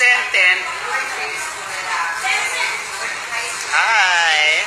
10. Hi.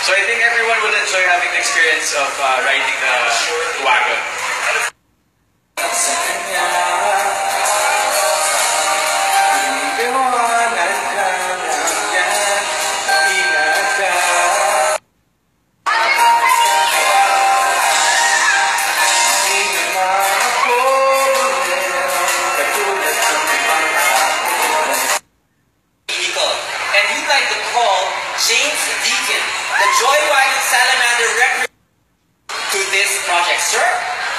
So I think everyone will enjoy having the experience of riding the wagon. And we'd like to call James Deacon, the Joywagon Salamander representative, to this project. Sir?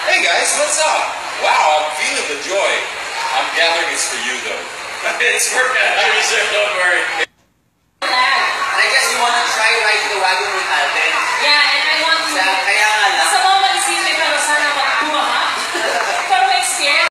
Hey guys, what's up? Wow, I'm feeling the joy. I'm gathering it's for you though. It's for me, sir, don't worry. And I guess you want to try riding the wagon with Alvin. Yeah, and I want to...